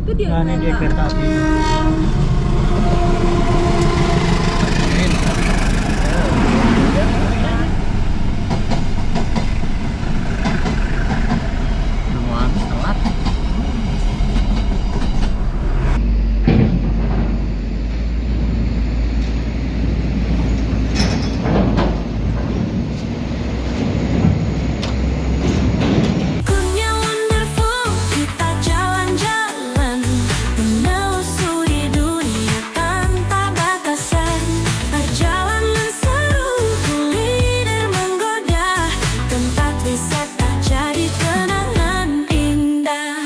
Itu dia Nah, ini dia kereta api. Udah mau habis telat. Dunia wonderful, kita jalan-jalan menelusuri dunia tanpa batasan. Perjalanan seru, kuliner menggoda, tempat wisata jadi kenangan indah.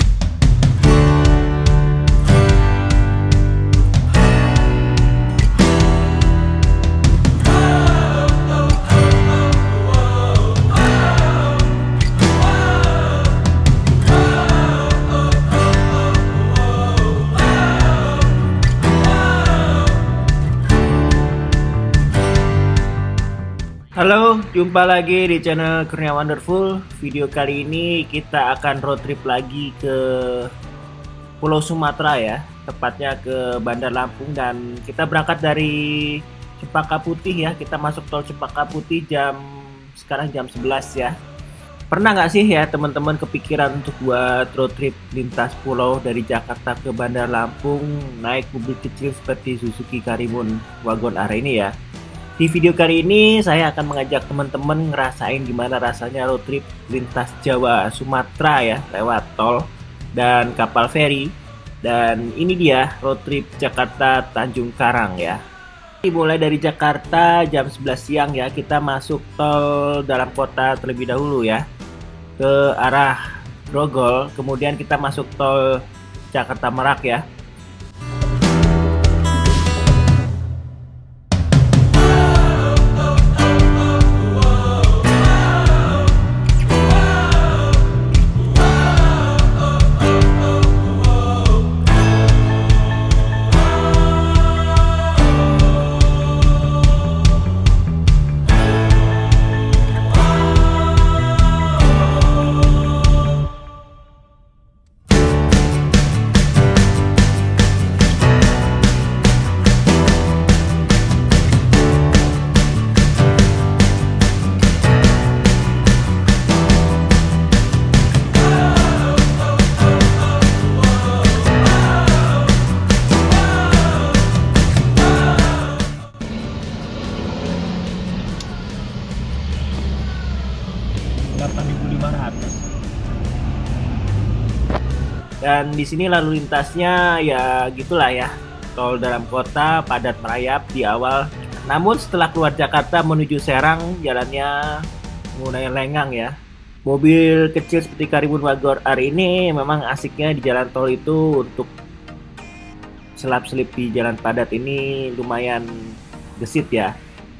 Halo, jumpa lagi di channel Kurnia Wonderful. Video kali ini kita akan road trip lagi ke Pulau Sumatera ya, tepatnya ke Bandar Lampung, dan kita berangkat dari Cempaka Putih ya. Kita masuk tol Cempaka Putih sekarang jam 11 ya. Pernah nggak sih ya teman-teman kepikiran untuk buat road trip lintas pulau dari Jakarta ke Bandar Lampung naik mobil kecil seperti Suzuki Karimun Wagon R ini ya? Di video kali ini saya akan mengajak teman-teman ngerasain gimana rasanya road trip lintas Jawa Sumatera ya, lewat tol dan kapal feri. Dan ini dia road trip Jakarta Tanjung Karang ya. Mulai dari Jakarta jam 11 siang ya, kita masuk tol dalam kota terlebih dahulu ya, ke arah Grogol, kemudian kita masuk tol Jakarta Merak ya. Dan di sini lalu lintasnya ya gitulah ya, tol dalam kota padat merayap di awal. Namun setelah keluar Jakarta menuju Serang, jalannya mulai lengang ya. Mobil kecil seperti Karimun Wagon R ini memang asiknya di jalan tol itu untuk selap-selip di jalan padat ini lumayan gesit ya.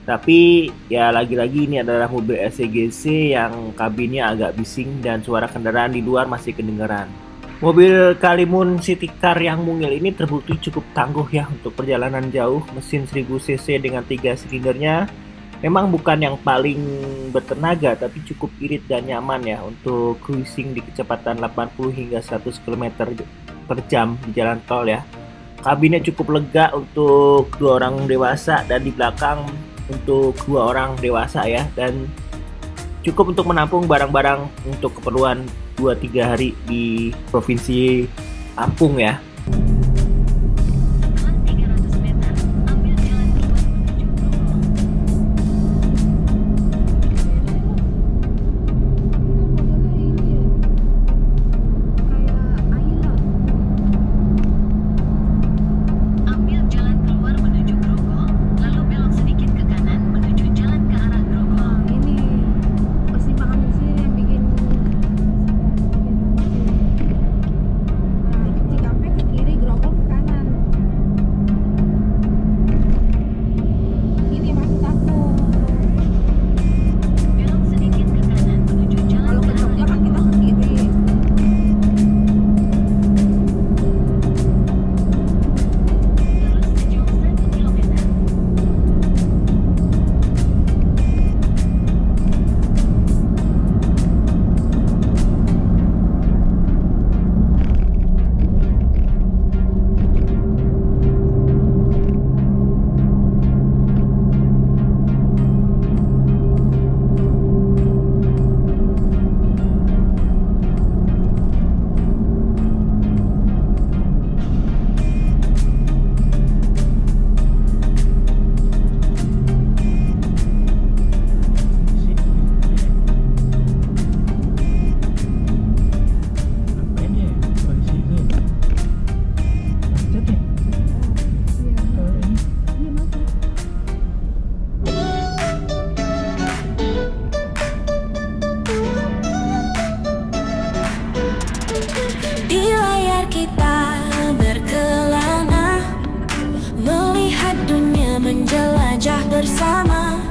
Tapi ya lagi-lagi ini adalah mobil SCGC yang kabinnya agak bising dan suara kendaraan di luar masih kedengaran. Mobil Karimun City Car yang mungil ini terbukti cukup tangguh ya untuk perjalanan jauh. Mesin 1000 cc dengan 3 silindernya memang bukan yang paling bertenaga, tapi cukup irit dan nyaman ya untuk cruising di kecepatan 80 hingga 100 km per jam di jalan tol ya. Kabinnya cukup lega untuk 2 orang dewasa dan di belakang untuk 2 orang dewasa ya, dan cukup untuk menampung barang-barang untuk keperluan 2-3 hari di Provinsi Lampung ya. bersama.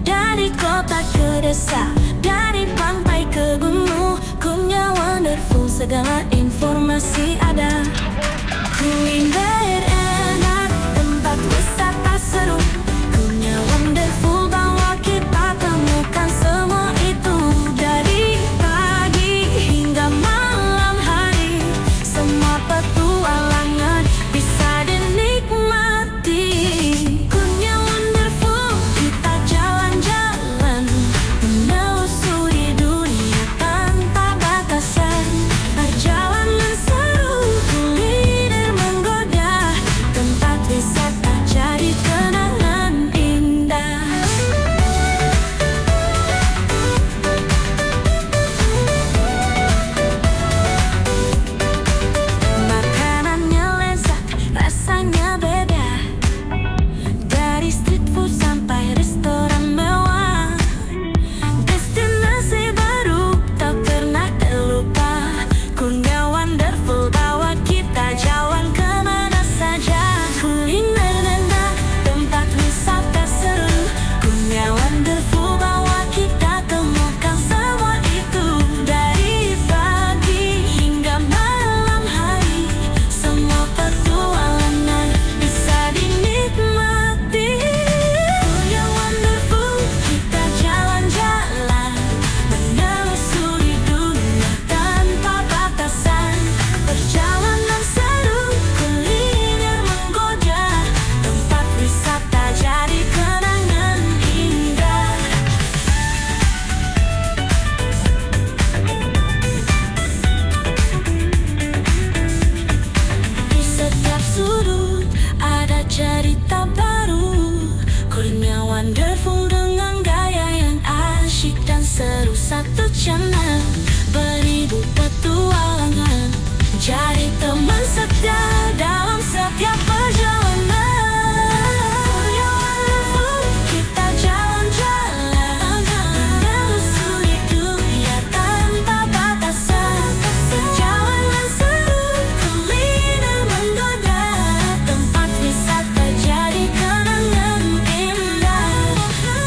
Dari kota ke desa, dari pantai ke gunung, Kurnia Wonderful segala informasi ada. Kuliner enak, tempat wisata seru, Kurnia Wonderful bawa kita temukan semua itu. Dari pagi hingga malam hari, semua petualangan bisa dinikmati. Kurnia Wonderful, kita jalan-jalan, menelusuri dunia tanpa batasan. Perjalanan seru, kuliner menggoda, tempat wisata jadi kenangan indah. Makanannya lezat, rasanya beda. Dari street food sampai restoran mewah, destinasi baru tak pernah terlupa. Kurnia Wonderful bawa kita jalan kemana saja. Kuliner enak, tempat wisata seru, Kurnia Wonderful bawa kita temukan semua itu. Dari pagi hingga malam hari, semua petualangan bisa dinikmati. Kurnia Wonderful, kita jalan-jalan, menelusuri dunia tanpa batasan. Perjalanan seru, kuliner menggoda, tempat wisata jadi kenangan indah. Di setiap sudut ada cerita baru, Kurnia Wonderful dengan gaya yang asyik dan seru. Satu channel, beribu petualangan, jadi teman setia dalam setiap perjalanan. Kurnia Wonderful, kita jalan-jalan, menelusuri dunia tanpa batasan. Perjalanan seru, kuliner menggoda, tempat wisata jadi kenangan indah.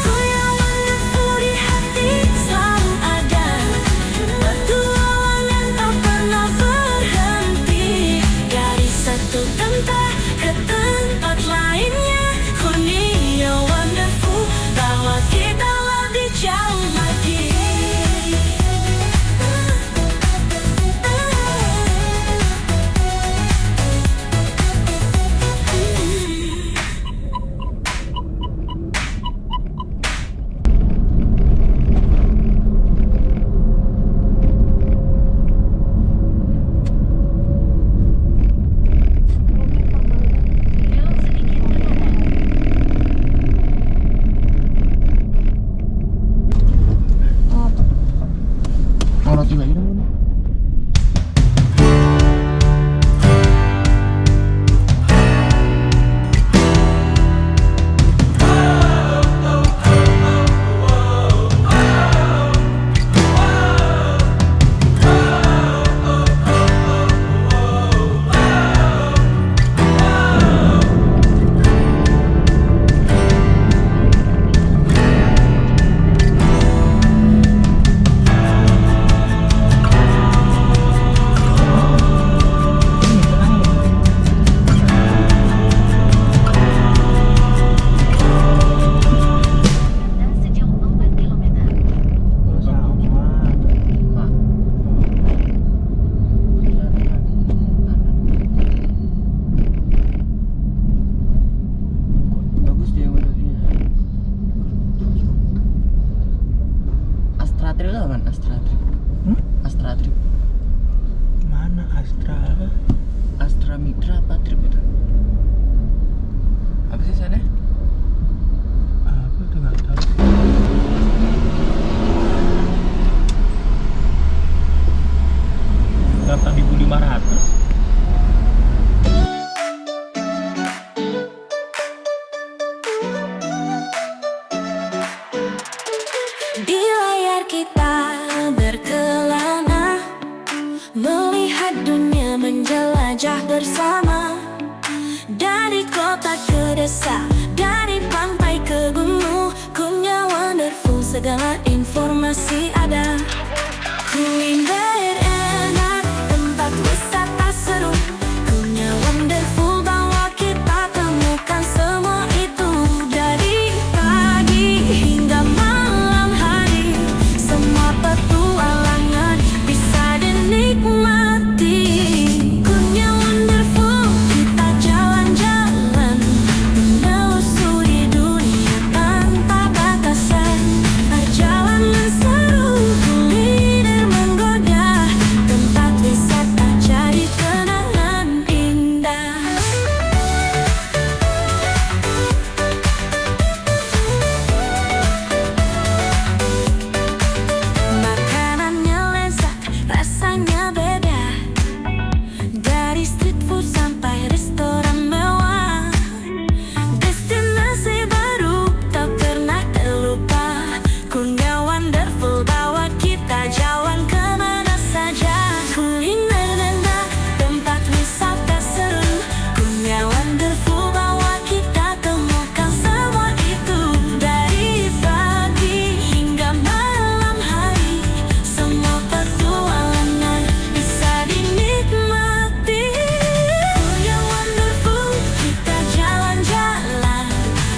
Kurnia Wonderful di hati selalu ada, petualangan tak pernah berhenti. Dari satu tempat ke tempat lainnya, Kurnia Wonderful bawa kita lebih jauh lagi. Mau roti lagi dong. Sejauh 4 kilometer. Bagus dia modelnya. Astra Trip lah kan? Astra Trip. Astra Trip. Mana Astra? Astra Mitra apa Trip itu? Apa sih sana? Apa tuh nggak tahu. Berapa 1.500? Di layar kita berkelana, melihat dunia menjelajah bersama. Dari kota ke desa, dari pantai ke segala informasi ada. Kuliner enak, tempat wisata seru, punya wonderful bawa kita temukan semua itu. Dari pagi hingga malam hari, semua petualangan bisa dinikmati. Punya wonderful, kita jalan-jalan, menelusuri dunia tanpa batasan. Perjalanan seru, kuliner menggoda, tempat wisata jadi kenangan indah. Makanannya lezat, rasanya beda, dari street food sampai restoran mewah. Destinasi baru tak pernah terlupa. Kurnia Wonderful bawa kita jalan kemana saja. Kuliner enak, tempat wisata seru, Kurnia Wonderful bawa kita temukan semua itu. Dari pagi hingga malam hari, semua petualangan bisa dinikmati. Kurnia Wonderful, kita jalan-jalan,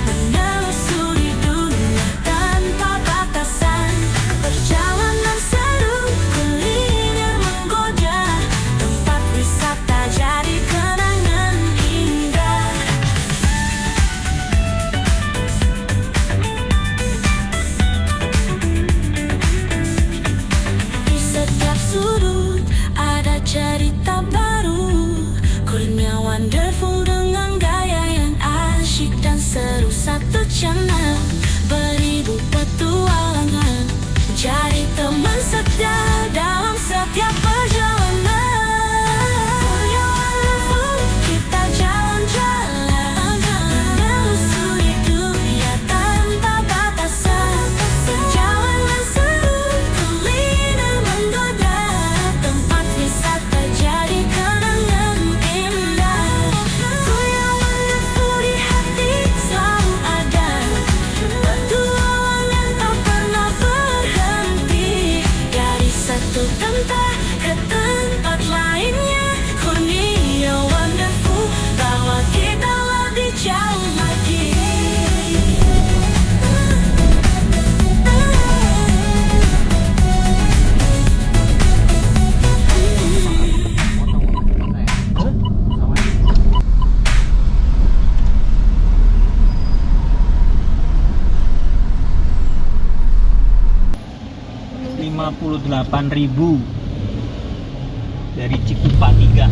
menelusuri dunia tanpa batasan. Perjalanan seru, kuliner menggoda, tempat wisata jadi kenangan indah. Di setiap sudut ada cerita baru. Kurnia Wonderful dengan gaya yang asyik dan seru. Satu channel, beribu petualangan, jadi teman setia dalam setiap perjalanan. Kurnia Wonderful, kita jalan-jalan, menelusuri dunia tanpa batasan. Perjalanan seru, kuliner menggoda, tempat wisata jadi kenangan indah. Kurnia Wonderful, di hati selalu ada, petualangan tak pernah berhenti. Dari satu tempat ke tempat lainnya, Kurnia Wonderful bawa kita lebih jauh lagi. Rp58.000 dari Cikupa 3.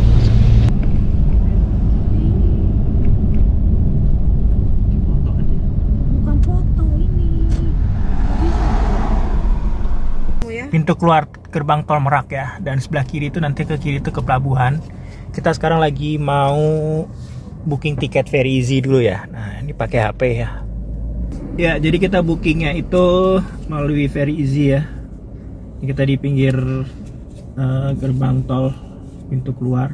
Bukan foto ini. Pintu keluar gerbang tol Merak ya, dan sebelah kiri itu nanti ke kiri itu ke pelabuhan. Kita sekarang lagi mau booking tiket Very Easy dulu ya. Nah, ini pakai HP ya. Ya, jadi kita bookingnya itu melalui Very Easy ya. Ini kita di pinggir gerbang tol pintu keluar.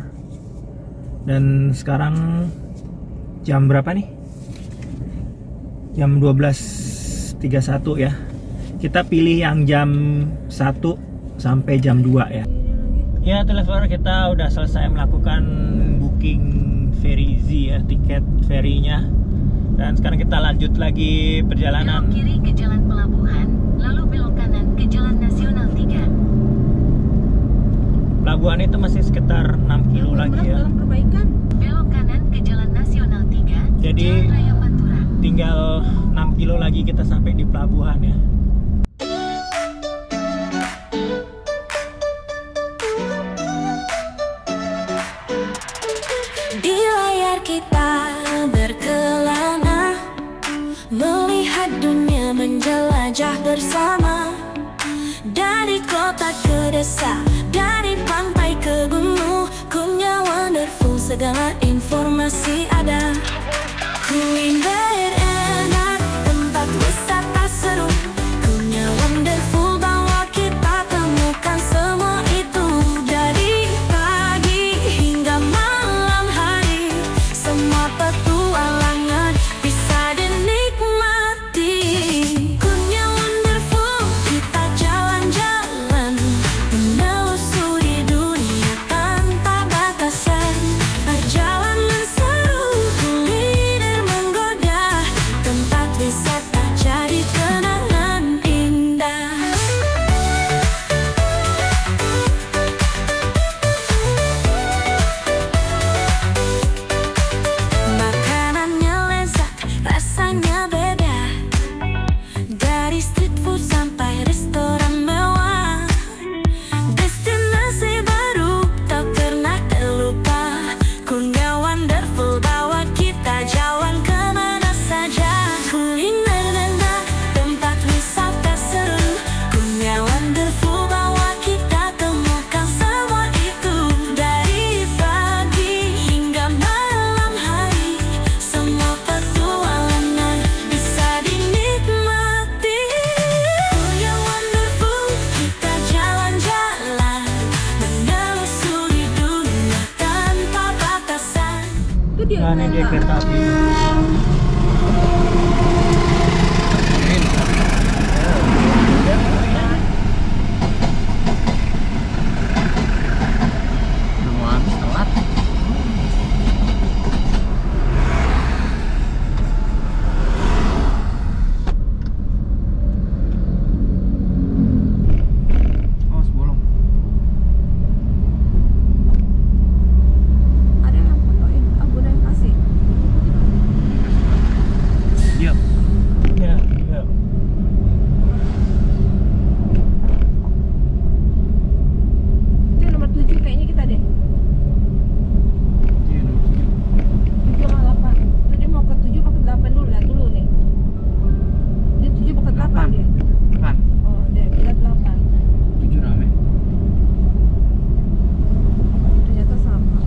Dan sekarang jam berapa nih? Jam 12.31 ya. Kita pilih yang jam 1 sampai jam 2 ya. Ya, telepon kita udah selesai melakukan booking Very Easy ya, tiket ferinya. Dan sekarang kita lanjut lagi perjalanan. Belok kiri ke Jalan Pelabuhan, lalu belok kanan ke Jalan Nasional 3. Pelabuhan itu masih sekitar 6 kilo lagi ya. Dalam perbaikan. Belok kanan ke Jalan Nasional 3, Jadi Jalan Raya Pantura. tinggal 6 kilo lagi kita sampai di pelabuhan ya. Di layar kita berkelana, melihat dunia menjelajah bersama. Dari kota ke desa, dari pantai ke gunung, Kurnia Wonderful segala informasi ada. Kuliner enak, tempat wisata seru, Kurnia Wonderful bawa kita temukan semua itu. Dari pagi hingga malam hari, semua petualangan bisa dinikmati. Kurnia Wonderful, Nah, ini dia kereta api. Udah mau habis telat. Oh, sebolong. Ada yang fotoin, aku udah yang kasih. Diam. Ya, ya. Itu yang nomor 7 kayaknya kita deh. 7 sama 8. Itu dia mau ke 7 mau ke 8 dulu, lihat dulu nih. Dia 7 mau ke 8 dia. Kan, Oh, dia kita 8. 7 rame. Ternyata sama.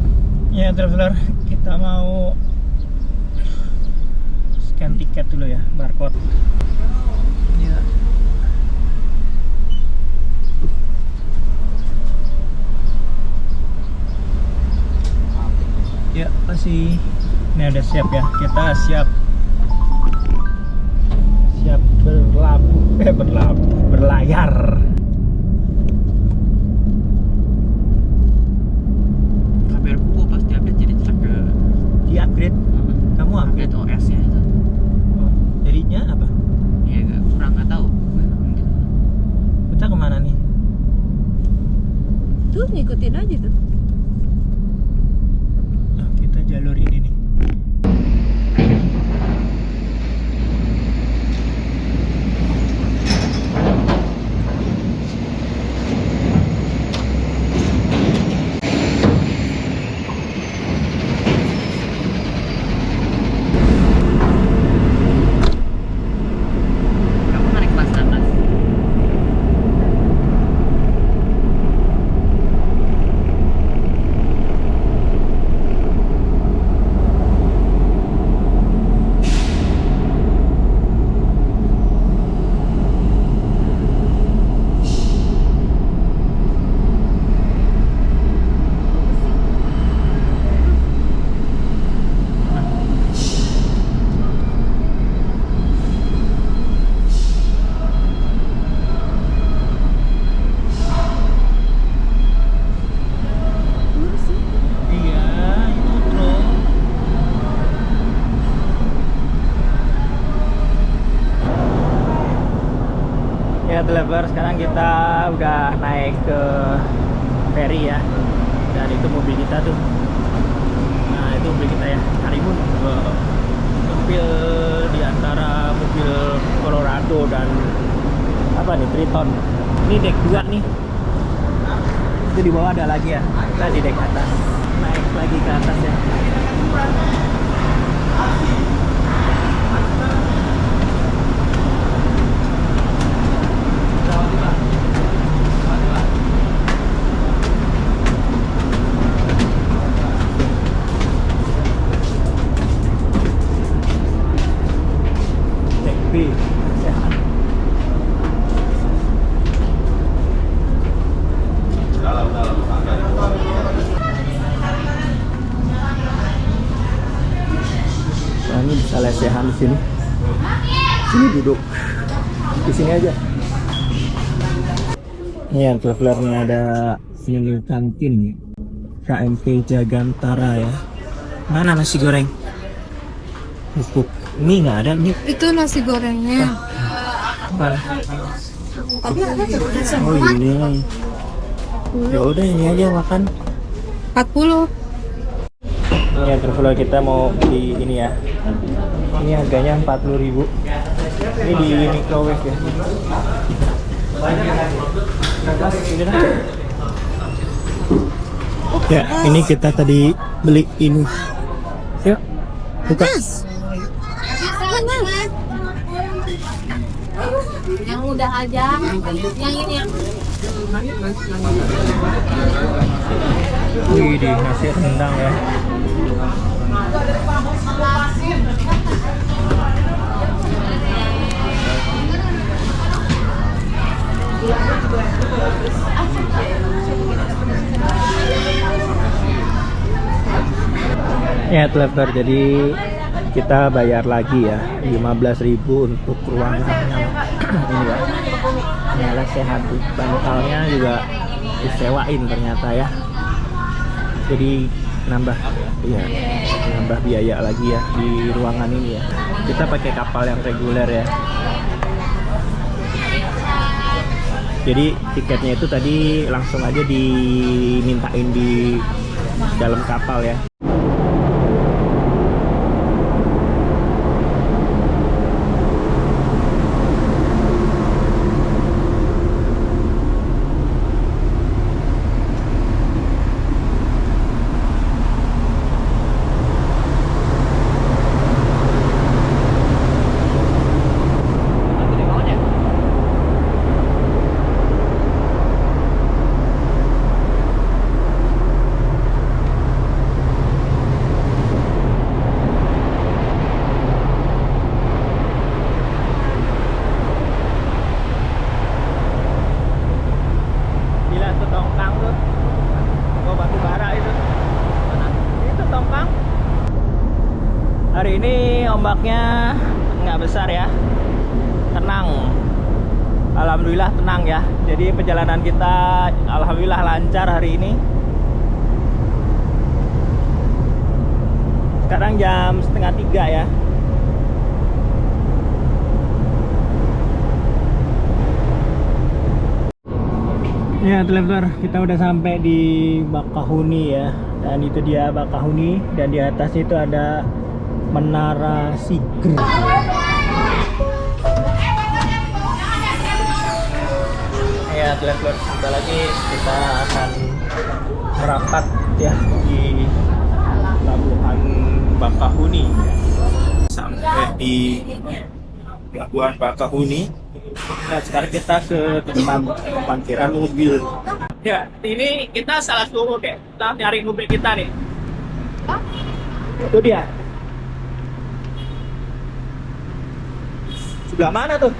Ya traveler, kita mau scan tiket dulu ya, barcode. Iya. Ya masih. Ini udah siap ya, kita siap berlayar. KPR ku pasti update jadi cetak ke Di upgrade. Kamu upgrade? update OS nya itu. Oh, jadinya apa? Ya kurang nggak tahu. Kita kemana nih? Tuh ngikutin aja tuh. Nah, kita jalur ini nih. Kamu naik kelas atas. Lurus sih. Iya, itu bro. Ya traveler, sekarang kita udah naik ke ferry ya. Dan itu mobil kita tuh. Nah itu mobil kita ya, Harimun. Mobil di antara mobil Colorado dan apa nih, Triton. Ini deck 2 nih. Itu di bawah ada lagi ya. Kita di deck atas. Naik lagi ke atas ya. Deck B. Ya. Nah, ini bisa lesehan di sini. Sini duduk. Di sini aja. Ini yang travelernya ada menu kantin KMP Jagantara ya. Mana nasi goreng? Pupuk mie nggak ada mie. Itu nasi gorengnya. Mana? Tapi ada Oh ini. Ya udah ini aja makan. 40. Ya traveler, kita mau di ini ya. Ini harganya 40.000. Ini di microwave ya. Ya, ini kita tadi beli ini. Yuk, buka. Yang udah aja, yang ini yang Wih, di nasi rendang ya. Ya Traveler, jadi kita bayar lagi ya 15.000 untuk ruangan yang ini ya. Ini ada sehat, bantalnya juga disewain ternyata ya. Jadi nambah biaya lagi ya di ruangan ini ya. Kita pakai kapal yang reguler ya. Jadi tiketnya itu tadi langsung aja dimintain di dalam kapal ya. Hari ini ombaknya nggak besar ya, tenang. Alhamdulillah tenang ya. Jadi perjalanan kita alhamdulillah lancar hari ini. Sekarang jam 2:30 ya. Ya Traveler, kita udah sampai di Bakahuni ya. Dan itu dia Bakahuni, dan di atasnya itu ada Menara Sigri. Ya Traveler, sebentar lagi kita akan merapat ya di Pelabuhan Bakahuni. Sampai di Pelabuhan Bakahuni. Nah, sekarang kita ke tempat parkiran mobil. Ya, ini kita salah suruh deh. Kita nyari mobil kita nih. Itu dia. Sebelah mana tuh?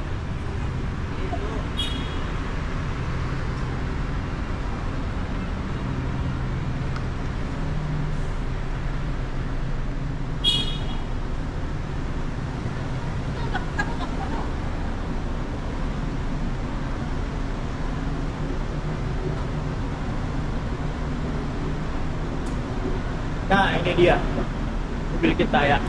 Nah, ini dia mobil kita ya.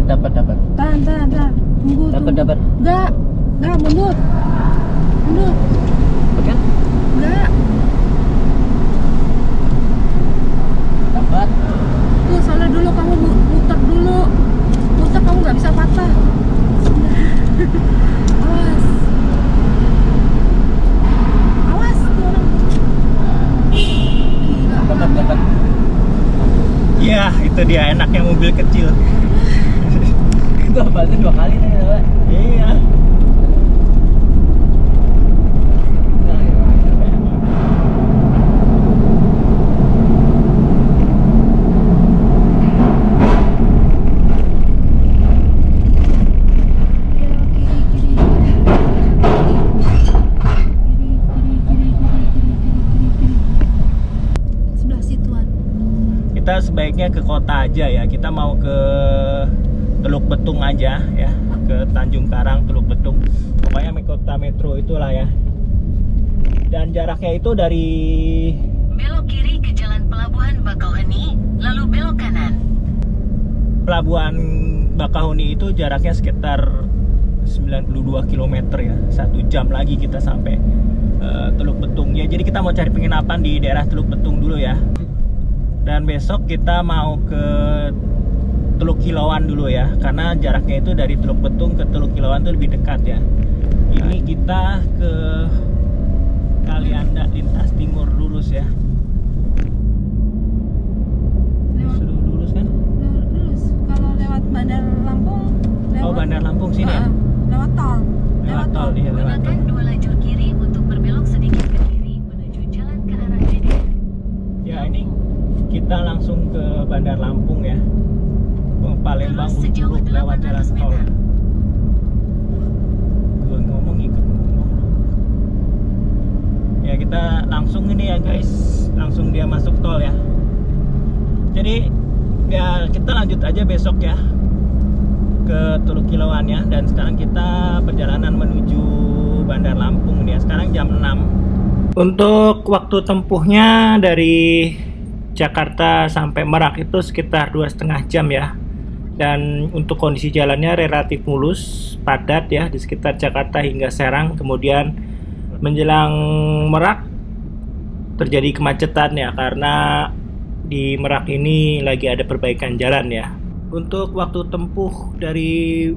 Dapat. Tahan. Tunggu. Dapat. Enggak, mundur. Kan? Enggak. Dapat. Tuh, sana dulu kamu muter dulu. Muter, kamu nggak bisa patah. Awas tuh orang. Gila. Dapat. Ya, itu dia enaknya mobil kecil. Itu apaan 2 kali nih, Pak? Iya. Sebelah situan. Kita sebaiknya ke kota aja ya. Kita mau ke Teluk Betung aja ya, ke Tanjung Karang, Teluk Betung. Pokoknya kota metro itulah ya. Dan jaraknya itu dari Belok kiri ke Jalan Pelabuhan Bakauheni, lalu belok kanan. Pelabuhan Bakahuni itu jaraknya sekitar 92 km ya. 1 jam lagi kita sampai Teluk Betung ya. Jadi kita mau cari penginapan di daerah Teluk Betung dulu ya. Dan besok kita mau ke Teluk Kilauan dulu ya, karena jaraknya itu dari Teluk Betung ke Teluk Kilauan itu lebih dekat ya. Ini kita ke Kalianda lintas timur lurus ya. Suruh lurus kan? Lurus. Kalau lewat Bandar Lampung, Oh, Bandar Lampung sini ya? Lewat tol. Lewat tol nih, lewat tol. Gunakan 2 lajur kiri untuk berbelok sedikit ke kiri menuju jalan ke arah Dede. Ya, ini kita langsung ke Bandar Lampung ya. Palembang Terus sejauh Uluk lewat jalan 800 tol. meter. Gue ngomong ikut ngomong. Ya, kita kita langsung ini ya guys, langsung dia masuk tol ya. Jadi ya kita lanjut aja besok ya ke Teluk Kilauan ya. Dan sekarang kita perjalanan menuju Bandar Lampung nih ya. Sekarang jam 6. Untuk waktu tempuhnya dari Jakarta sampai Merak itu sekitar 2,5 jam ya. Dan untuk kondisi jalannya relatif mulus, padat ya di sekitar Jakarta hingga Serang. Kemudian menjelang Merak terjadi kemacetan ya, karena di Merak ini lagi ada perbaikan jalan ya. Untuk waktu tempuh dari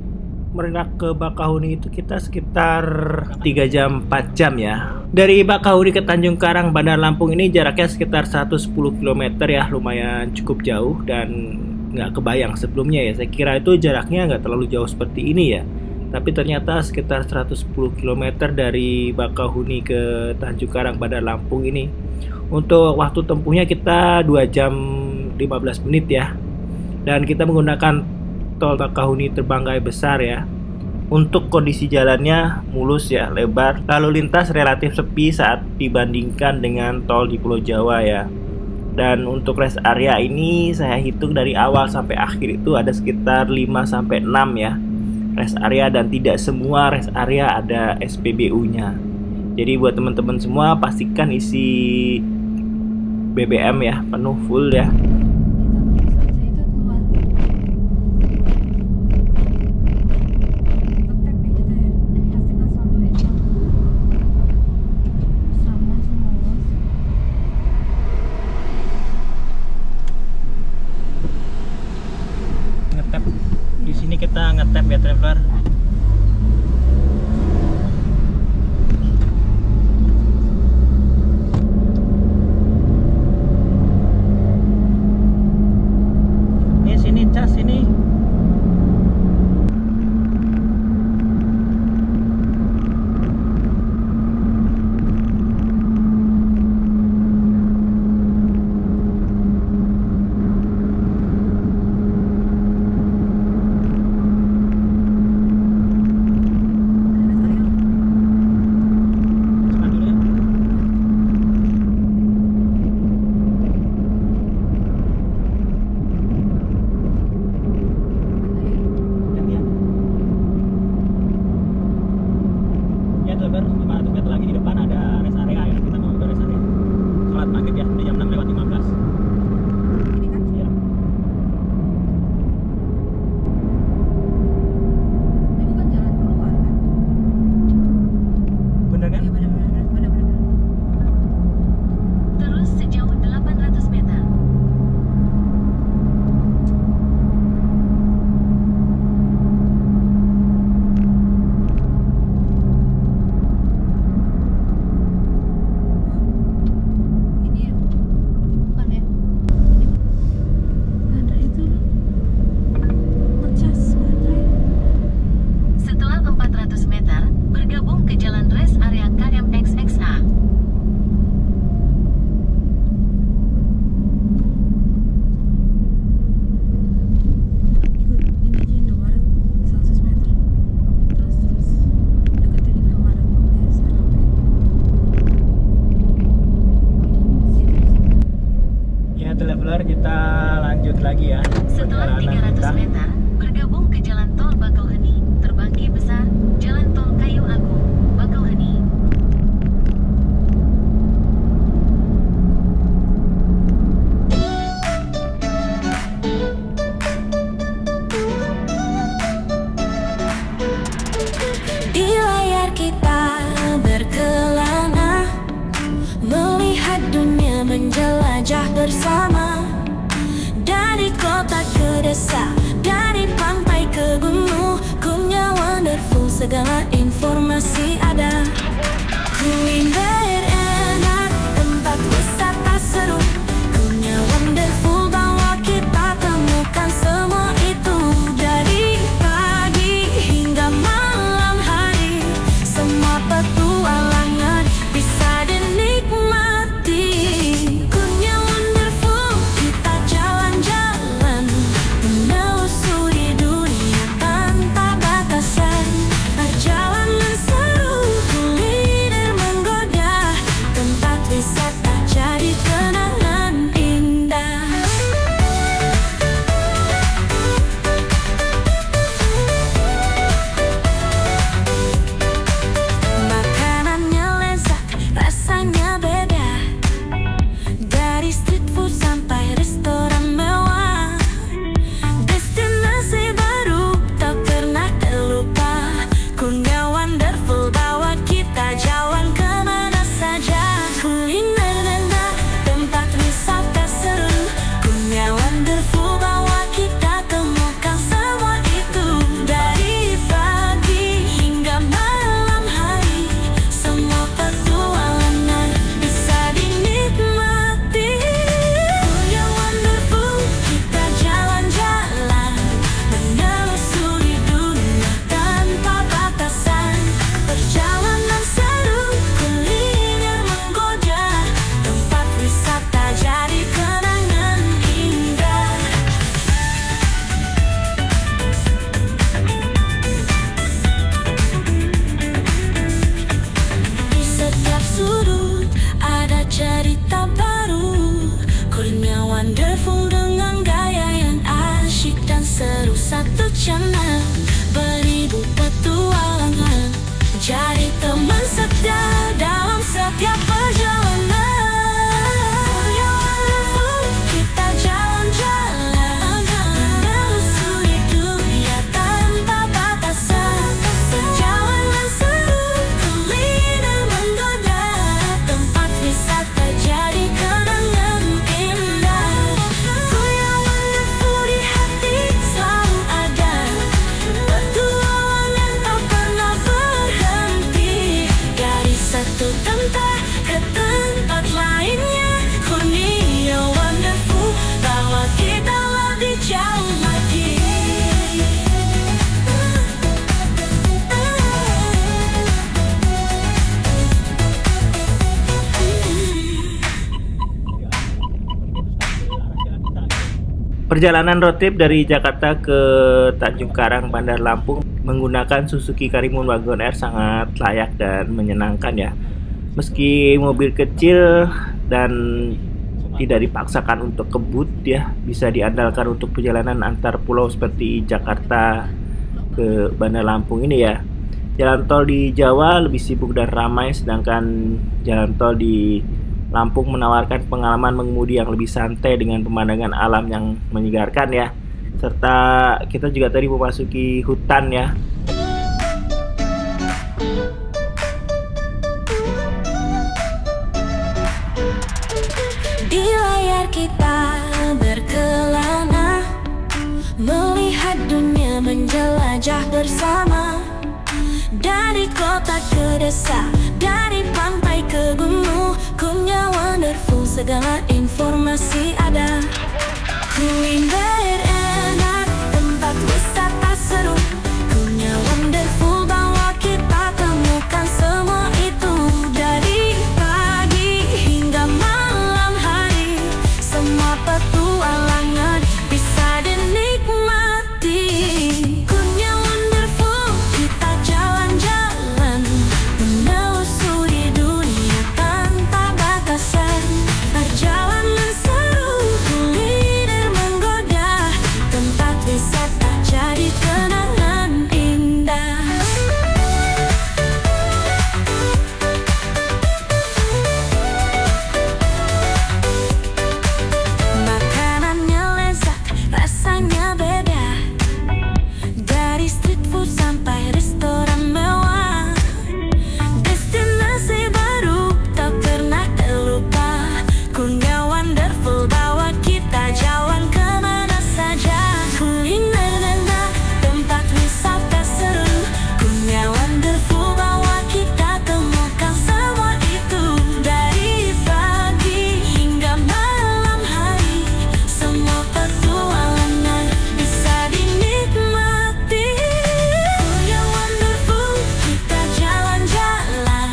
Merak ke Bakahuni itu kita sekitar 3 jam 4 jam ya. Dari Bakahuni ke Tanjung Karang Bandar Lampung ini jaraknya sekitar 110 km ya, lumayan cukup jauh dan nggak kebayang sebelumnya ya. Saya kira itu jaraknya nggak terlalu jauh seperti ini ya. Tapi ternyata sekitar 110 km dari Bakahuni ke Tanjung Karang Bandar Lampung ini. Untuk waktu tempuhnya kita 2 jam 15 menit ya. Dan kita menggunakan tol Bakahuni Terbanggai Besar ya. Untuk kondisi jalannya mulus ya, lebar. Lalu lintas relatif sepi saat dibandingkan dengan tol di Pulau Jawa ya. Dan untuk rest area ini saya hitung dari awal sampai akhir itu ada sekitar 5-6 ya rest area, dan tidak semua rest area ada SPBU-nya. Jadi buat teman-teman semua pastikan isi BBM ya penuh full ya. Ngetap di sini, kita ngetap ya traveler. Ini sini cas ini. Kita lanjut lagi ya. Setelah 300 meter, bergabung ke jalan tol Bakauheni, Terbanggi Besar, jalan tol Kayu Agung, Bakauheni. Di layar kita berkelana, melihat dunia menjelajah bersama. Dari kota ke desa, dari pantai ke gunung, Kunya Wonderful, segala informasi ada. Kuliner enak, tempat wisata seru, Kunya Wonderful bawa kita temukan semua itu. Dari pagi hingga malam hari, semua petualangan bisa dinikmati. Kunya Wonderful, kita jalan-jalan menelusuri dunia tanpa batasan. Perjalanan seru, kuliner menggoda, satu channel, beribu petualangan, jadi teman setia dalam setiap perjalanan. Kita jalan-jalan, menelusuri dunia tanpa batasan. Perjalanan seru, kuliner menggoda, tempat wisata jadi kenangan indah. Goyang wonderful di hati selalu ada, petualangan tak pernah berhenti. Dari satu tempat ke tempat lainnya, Kurnia Wonderful bawa kita lebih jauh lagi. Perjalanan road trip dari Jakarta ke Tanjung Karang, Bandar Lampung menggunakan Suzuki Karimun Wagon R sangat layak dan menyenangkan ya. Meski mobil kecil dan tidak dipaksakan untuk kebut ya, bisa diandalkan untuk perjalanan antar pulau seperti Jakarta ke Bandar Lampung ini ya. Jalan tol di Jawa lebih sibuk dan ramai, sedangkan jalan tol di Lampung menawarkan pengalaman mengemudi yang lebih santai dengan pemandangan alam yang menyegarkan ya. Serta kita juga tadi memasuki hutan ya. Di layar kita berkelana, melihat dunia menjelajah bersama. Dari kota ke desa, dari pantai ke gunung, Kurnia Wonderful segala informasi ada. Kuliner enak, tempat wisata seru, Kurnia Wonderful bawa kita temukan semua itu. Dari pagi hingga malam hari, semua petualangan bisa dinikmati. Kurnia Wonderful, kita jalan-jalan, menelusuri dunia tanpa batasan. Perjalanan seru, kuliner menggoda, tempat wisata jadi kenangan indah. Makanannya lezat, rasanya beda, dari street food sampai restoran mewah. Destinasi baru tak pernah terlupa, Kurnia Wonderful bawa kita jalan kemana saja. Kuliner enak, tempat wisata seru, Kurnia Wonderful bawa kita temukan semua itu. Dari pagi hingga malam hari, semua petualangan bisa dinikmati. Kurnia Wonderful, kita jalan-jalan,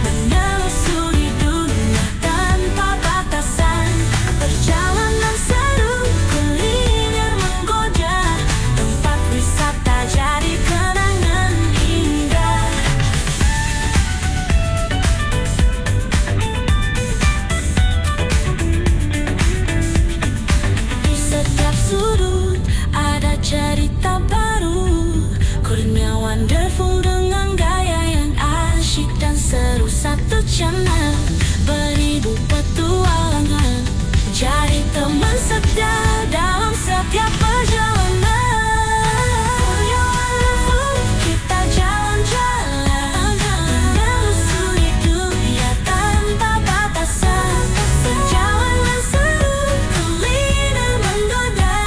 menelusuri dunia tanpa batasan. Perjalanan seru, kuliner menggoda, tempat wisata jadi kenangan indah. Di setiap sudut ada cerita baru, Kurnia Wonderful dengan gaya yang asyik dan seru. Satu channel, beribu petualangan, jadi teman setia dalam setiap perjalanan. Kurnia Wonderful, kita jalan-jalan, menelusuri dunia tanpa batasan. Perjalanan seru, kuliner menggoda,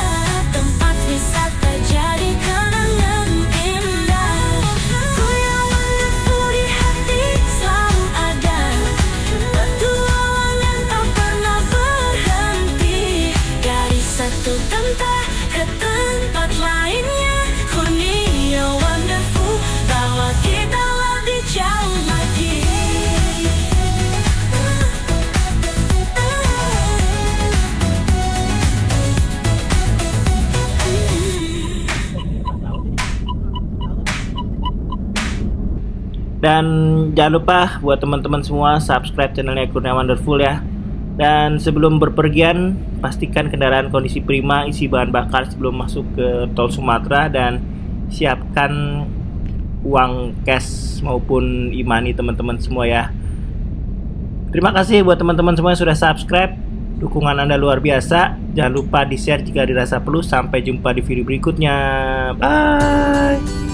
tempat wisata jadi kenangan indah. Kurnia Wonderful di hati selalu ada, petualangan tak pernah berhenti. Dari satu tempat ke tempat lainnya, Kurnia Wonderful bawa kita lebih jauh lagi. Dan jangan lupa buat teman-teman semua subscribe channelnya Kurnia Wonderful ya. Dan sebelum berpergian, pastikan kendaraan kondisi prima, isi bahan bakar sebelum masuk ke tol Sumatera, dan siapkan uang cash maupun e-money teman-teman semua ya. Terima kasih buat teman-teman semua yang sudah subscribe. Dukungan Anda luar biasa. Jangan lupa di-share jika dirasa perlu. Sampai jumpa di video berikutnya. Bye.